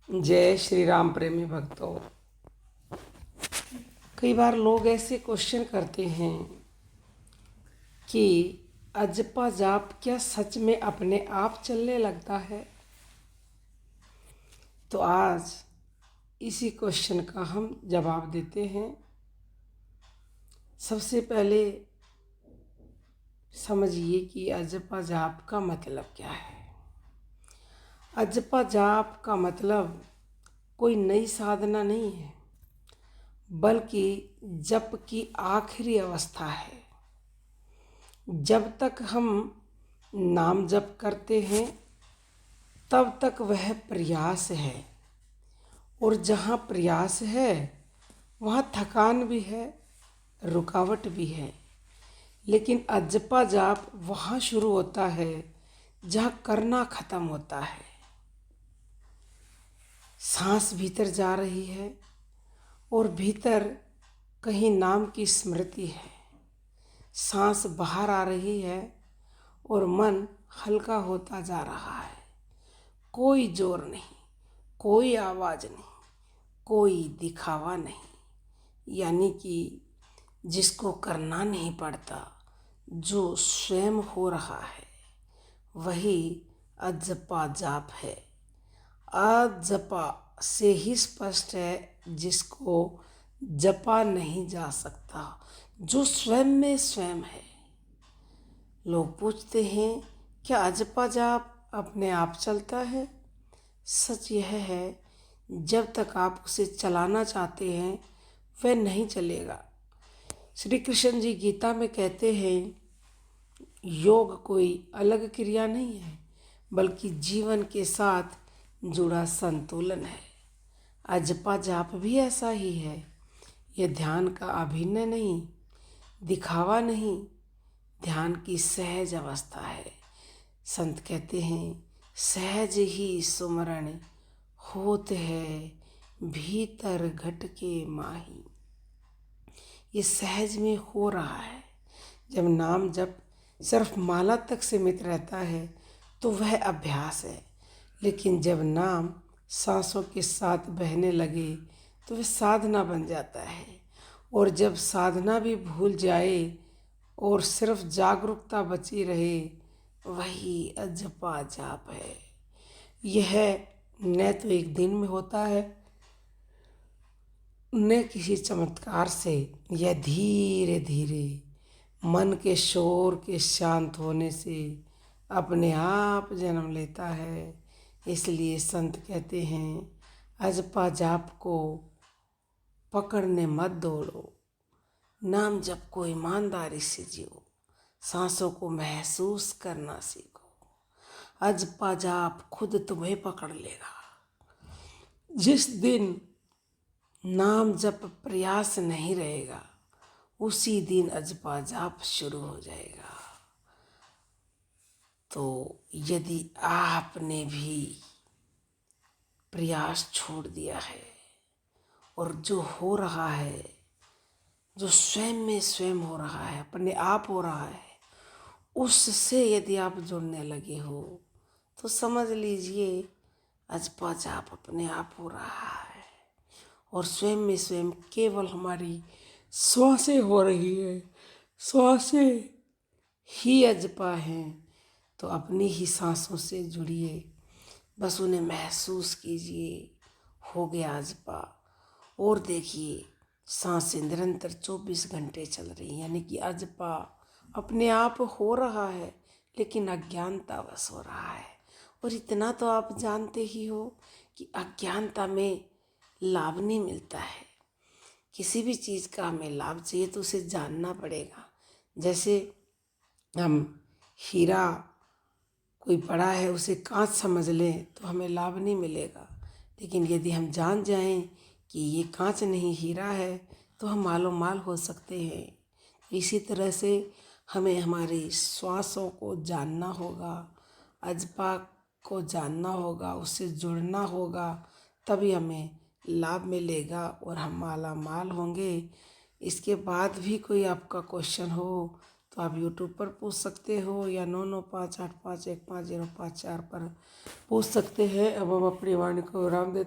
जय श्री राम प्रेमी भक्तों। कई बार लोग ऐसे क्वेश्चन करते हैं कि अजपा जाप क्या सच में अपने आप चलने लगता है। तो आज इसी क्वेश्चन का हम जवाब देते हैं। सबसे पहले समझिए कि अजपा जाप का मतलब क्या है। अजपा जाप का मतलब कोई नई साधना नहीं है, बल्कि जप की आखिरी अवस्था है। जब तक हम नाम जप करते हैं तब तक वह प्रयास है, और जहाँ प्रयास है वहाँ थकान भी है, रुकावट भी है। लेकिन अजपा जाप वहाँ शुरू होता है जहाँ करना खत्म होता है। सांस भीतर जा रही है और भीतर कहीं नाम की स्मृति है। सांस बाहर आ रही है और मन हल्का होता जा रहा है। कोई जोर नहीं, कोई आवाज़ नहीं, कोई दिखावा नहीं। यानी कि जिसको करना नहीं पड़ता, जो स्वयं हो रहा है, वही अजपा जाप है। अजपा से ही स्पष्ट है जिसको जपा नहीं जा सकता, जो स्वयं में स्वयं है। लोग पूछते हैं, क्या अजपा जाप अपने आप चलता है? सच यह है, जब तक आप उसे चलाना चाहते हैं वह नहीं चलेगा। श्री कृष्ण जी गीता में कहते हैं, योग कोई अलग क्रिया नहीं है, बल्कि जीवन के साथ जुड़ा संतुलन है। अजपा जाप भी ऐसा ही है। यह ध्यान का अभिनय नहीं, दिखावा नहीं, ध्यान की सहज अवस्था है। संत कहते हैं, सहज ही सुमरण होत है, भीतर घट के माही। ये सहज में हो रहा है। जब नाम जब सिर्फ माला तक सीमित रहता है तो वह अभ्यास है, लेकिन जब नाम सांसों के साथ बहने लगे तो वह साधना बन जाता है। और जब साधना भी भूल जाए और सिर्फ जागरूकता बची रहे, वही अजपा जाप है। यह न तो एक दिन में होता है, न किसी चमत्कार से। यह धीरे धीरे मन के शोर के शांत होने से अपने आप जन्म लेता है। इसलिए संत कहते हैं, अजपा जाप को पकड़ने मत दौड़ो, नाम जप को ईमानदारी से जियो, सांसों को महसूस करना सीखो। अजपा जाप खुद तुम्हें पकड़ लेगा। जिस दिन नाम जप प्रयास नहीं रहेगा, उसी दिन अजपा जाप शुरू हो जाएगा। तो यदि आपने भी प्रयास छोड़ दिया है और जो हो रहा है, जो स्वयं में स्वयं हो रहा है, अपने आप हो रहा है, उससे यदि आप जुड़ने लगे हो तो समझ लीजिए अजपा जाप अपने आप हो रहा है। और स्वयं में स्वयं केवल हमारी श्वासें हो रही है, श्वासें ही अजपा हैं। तो अपनी ही सांसों से जुड़िए, बस उन्हें महसूस कीजिए, हो गया अजपा। और देखिए, सांसें निरंतर 24 घंटे चल रही हैं, यानी कि अजपा अपने आप हो रहा है, लेकिन अज्ञानतावश हो रहा है। और इतना तो आप जानते ही हो कि अज्ञानता में लाभ नहीं मिलता है। किसी भी चीज़ का हमें लाभ चाहिए तो उसे जानना पड़ेगा। जैसे हम हीरा कोई बड़ा है, उसे कांच समझ लें तो हमें लाभ नहीं मिलेगा। लेकिन यदि हम जान जाएं कि ये कांच नहीं हीरा है, तो हम मालो माल हो सकते हैं। इसी तरह से हमें हमारी श्वासों को जानना होगा, अजपा को जानना होगा, उससे जुड़ना होगा, तभी हमें लाभ मिलेगा और हम माला माल होंगे। इसके बाद भी कोई आपका क्वेश्चन हो तो आप यूट्यूब पर पूछ सकते हो, या 9958515054 पर पूछ सकते हैं। अब हम अपनी वाणी को विराम देते